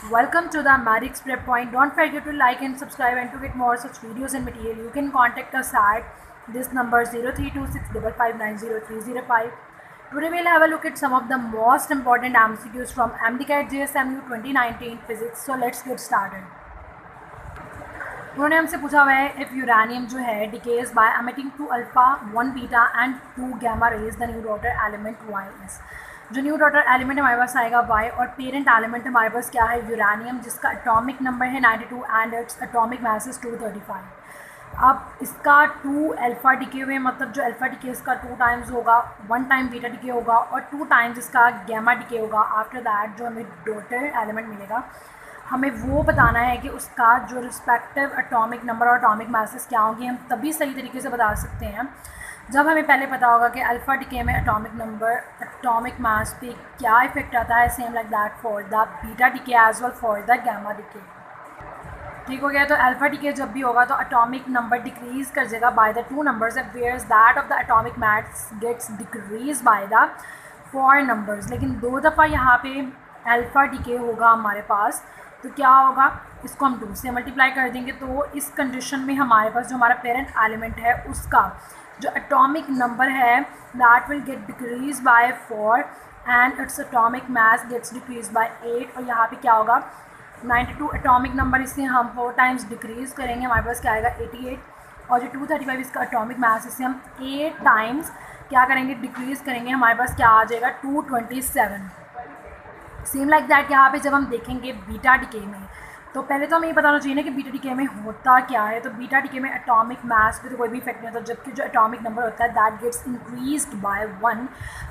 Welcome to the Marix Prep Point. Don't forget to like and subscribe, and to get more such videos and material, you can contact us at this number 032655900305. Today we'll have a look at some of the most important MCQs from MDCAT JSMU 2019 Physics. So let's get started. उन्होंने हमसे पूछा हुआ है if uranium जो है decays by emitting 2 alpha 1 beta and 2 gamma rays the new daughter element Y is. जो new daughter element हमारे पास आएगा वाई, और पेरेंट एलिमेंट हमारे पास क्या है यूरेनियम, जिसका एटॉमिक नंबर है 92 and its atomic mass is 235। अब इसका 2 अल्फा डिके हुए, मतलब जो अल्फा डिके इसका 2 टाइम्स होगा, 1 टाइम बीटा डिके होगा और 2 टाइम्स इसका गैमा डिके होगा। आफ्टर दैट जो हमें डॉटर एलिमेंट मिलेगा, हमें वो बताना है कि उसका जो रिस्पेक्टिव एटॉमिक नंबर और एटॉमिक मासेस क्या होंगे। हम तभी सही तरीके से बता सकते हैं जब हमें पहले पता होगा कि अल्फ़ा डिके में एटॉमिक नंबर एटॉमिक मास पे क्या इफेक्ट आता है। Same like that for the beta decay as well for the gamma decay. ठीक हो गया। तो अल्फ़ा डिके जब भी होगा तो एटॉमिक नंबर डिक्रीज़ कर जाएगा by the 2 numbers, whereas that of the atomic mass gets decrease by the 4 numbers. लेकिन 2 दफ़ा यहाँ पे अल्फ़ा डिके होगा हमारे पास, तो क्या होगा, इसको हम 2 से मल्टीप्लाई कर देंगे। तो इस कंडीशन में हमारे पास जो हमारा पेरेंट एलिमेंट है उसका जो एटॉमिक नंबर है that will get decrease by 4 and its atomic mass gets decrease by 8। और यहाँ पे क्या होगा, 92 एटॉमिक नंबर, इसे हम 4 टाइम्स डिक्रीज करेंगे, हमारे पास क्या आएगा 88। और जो 235 इसका एटॉमिक मास, इसे हम 8 टाइम्स क्या करेंगे, डिक्रीज करेंगे, हमारे पास क्या आ जाएगा 227। सेम लाइक दैट यहाँ पे जब हम देखेंगे बीटा डिके में, तो पहले तो हमें ये बताना चाहिए ना कि बीटा डिके में होता क्या है। तो बीटा डिके में एटॉमिक मास पे तो कोई भी इफेक्ट नहीं होता, जबकि जो एटॉमिक नंबर होता है दैट गेट्स इंक्रीज्ड बाय 1।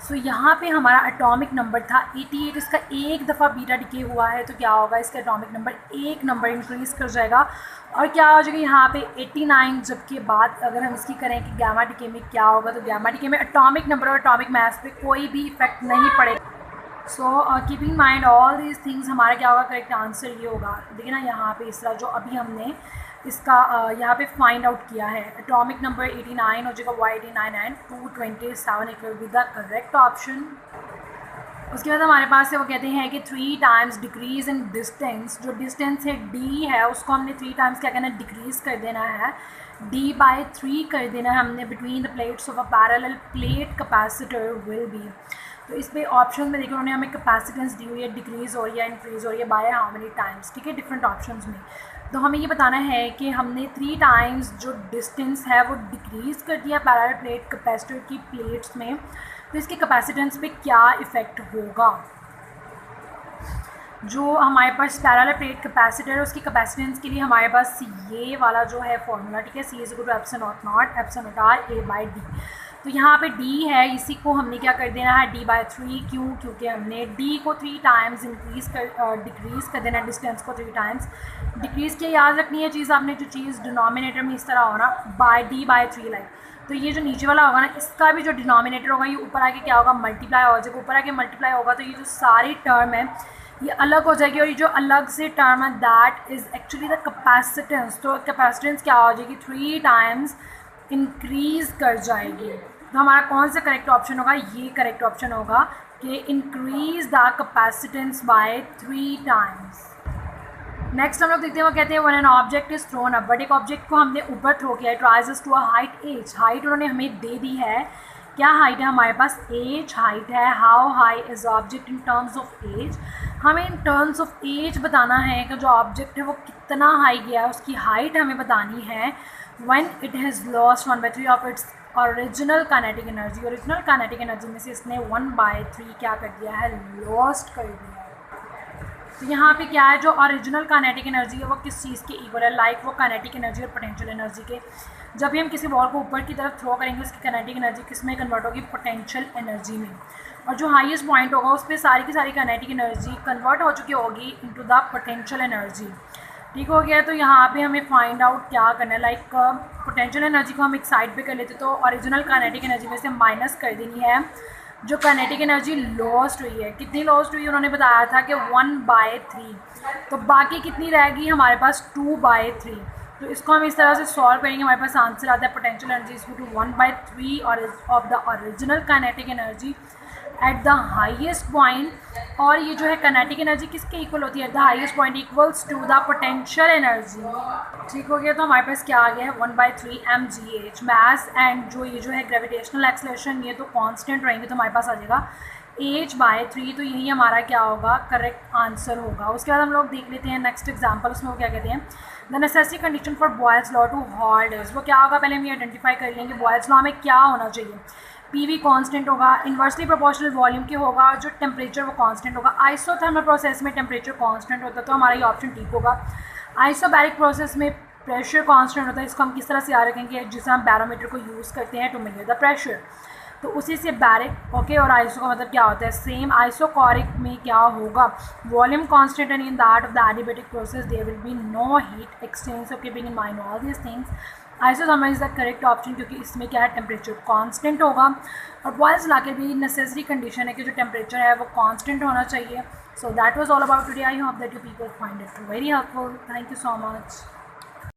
सो यहाँ पे हमारा एटॉमिक नंबर था 88, इसका एक दफ़ा बीटा डिके हुआ है, तो क्या होगा, इसका एटॉमिक नंबर एक नंबर इंक्रीज़ कर जाएगा और क्या हो जाएगा यहाँ पे 89। जबकि बात अगर हम इसकी करें कि गैमा डिके में क्या होगा, तो गैमा डिके में एटॉमिक नंबर और एटॉमिक मास पे कोई भी इफेक्ट नहीं पड़ेगा। So keeping mind all these things, हमारा क्या होगा, करेक्ट आंसर ये होगा। देखिए ना यहाँ पे इस तरह जो अभी हमने इसका यहाँ पे फाइंड आउट किया है, एटॉमिक नंबर 89 हो जाएगा y89 and 227 it will be the correct option. उसके बाद हमारे पास है वो कहते हैं कि 3 टाइम्स डिक्रीज़ इन डिस्टेंस। जो डिस्टेंस है d है उसको हमने 3 टाइम्स क्या करना है, डिक्रीज़ कर देना है, d/3 कर देना है हमने। Between the plates of a parallel plate capacitor will be. तो इस पे ऑप्शन में देखिए उन्होंने हमें कैपेसिटेंस दी हुई है, डिक्रीज़ हो रही है, इंक्रीज़ हो रही है, बाय हाउ मेनी टाइम्स। ठीक है, डिफरेंट ऑप्शंस में। तो हमें ये बताना है कि हमने 3 टाइम्स जो डिस्टेंस है वो डिक्रीज़ कर दिया पैरेलल प्लेट कैपेसिटर की प्लेट्स में, तो इसके कैपेसिटेंस पे क्या इफ़ेक्ट होगा। जो हमारे पास पैरेलल प्लेट कैपेसिटर है उसकी कैपेसिटेंस के लिए हमारे पास ये वाला जो है फॉर्मूला, ठीक है, C is equal to epsilon not not epsilon not R A/D। तो यहाँ पे D है, इसी को हमने क्या कर देना है, d/3। क्यों, क्योंकि हमने D को 3 टाइम्स डिक्रीज़ कर देना है, डिस्टेंस को 3 टाइम्स डिक्रीज़ किया। याद रखनी है चीज़ आपने, जो चीज़ डिनोमिनेटर में इस तरह होना बाय d/3 लाइक, तो ये जो नीचे वाला होगा ना, इसका भी जो डिनोमिनेटर होगा ये ऊपर आके क्या होगा, मल्टीप्लाई होगा। जब ऊपर आके मल्टीप्लाई होगा तो ये जो सारी टर्म है ये अलग हो जाएगी, और ये जो अलग से टर्म है that is actually the capacitance. तो कैपेसिटेंस क्या हो जाएगी, 3 टाइम्स इंक्रीज़ कर जाएगी। तो हमारा कौन सा करेक्ट ऑप्शन होगा, ये करेक्ट ऑप्शन होगा कि increase the capacitance by 3 times. Next हम लोग देखते हैं, वो कहते हैं when an object is thrown up. But एक ऑब्जेक्ट को हमने ऊपर थ्रो किया है, it rises to a height h। Height उन्होंने हमें दे दी है, क्या हाइट है हमारे पास, h हाइट है। How high is object in terms of h. हमें इन टर्म्स ऑफ एज बताना है कि जो ऑब्जेक्ट है वो कितना हाई गया है, उसकी हाइट हमें बतानी है। When it has lost 1/3 of its original kinetic energy. Original kinetic energy में से इसने 1/3 क्या कर दिया है, लॉस्ट कर दिया है। तो यहाँ पे क्या है, जो ओरिजिनल काइनेटिक एनर्जी है वो किस चीज़ के इक्वल है, लाइक वो काइनेटिक एनर्जी और पोटेंशियल एनर्जी के। जब भी हम किसी बॉल को ऊपर की तरफ थ्रो करेंगे उसकी काइनेटिक एनर्जी किस में कन्वर्ट होगी, पोटेंशियल एनर्जी में। और जो हाईएस्ट पॉइंट होगा उस पर सारी की सारी काइनेटिक एनर्जी कन्वर्ट हो चुकी होगी इनटू द पोटेंशियल एनर्जी। ठीक हो गया। तो यहाँ पे हमें फाइंड आउट क्या करना है, लाइक पोटेंशियल एनर्जी को हम एक साइड पे कर लेते, तो ओरिजिनल काइनेटिक एनर्जी में से माइनस कर देनी है जो काइनेटिक एनर्जी लॉस्ट हुई है। कितनी लॉस्ट हुई उन्होंने बताया था कि 1/3, तो बाकी कितनी रहेगी हमारे पास 2/3। तो इसको हम इस तरह से सॉल्व करेंगे, हमारे पास आंसर आता है potential energy is equal to 1/3 और of the original kinetic energy at the highest point, और ये जो है काइनेटिक एनर्जी किसके इक्वल होती है, at the highest point equals to the potential energy. ठीक हो गया, तो हमारे पास क्या आ गया है 1/3 mgh मैस, एंड जो ये जो है ग्रेविटेशनल एक्सेलरेशन ये तो कांस्टेंट रहेंगे, तो हमारे पास आ जाएगा h/3, तो यही हमारा क्या होगा, करेक्ट आंसर होगा। उसके बाद हम लोग देख लेते हैं नेक्स्ट एग्जांपल, उसमें वो क्या कहते हैं, the necessary condition for Boyle's law to hold is, वो क्या होगा, पहले हम ये आइडेंटिफाई कर लेंगे बॉयल्स लॉ में क्या होना चाहिए। पीवी कांस्टेंट होगा, इन्वर्सली प्रोपोर्शनल वॉल्यूम के होगा, और जो टेम्परेचर वो कांस्टेंट होगा। आइसोथर्मल प्रोसेस में टेम्परेचर कांस्टेंट होता है, तो हमारा ये ऑप्शन ठीक होगा। आइसोबैरिक प्रोसेस में प्रेशर कांस्टेंट होता है, इसको हम किस तरह से याद रखेंगे, जिसे हम बैरोमीटर को यूज़ करते हैं टू मेजर द प्रेशर, तो उसी से बैरिक ओके। और आइसो का मतलब क्या होता है, सेम। आइसोकोरिक में क्या होगा, volume constant, and in that of the adiabatic process there will be no heat exchange. So keeping in mind all these things, isothermal is the correct option, क्योंकि इसमें क्या है, टेम्परेचर कांस्टेंट होगा। और Boyle's law के भी necessary condition है कि जो टेम्परेचर है वो कांस्टेंट होना चाहिए। So that was all about today. I hope that you people find it very helpful. Thank you so much.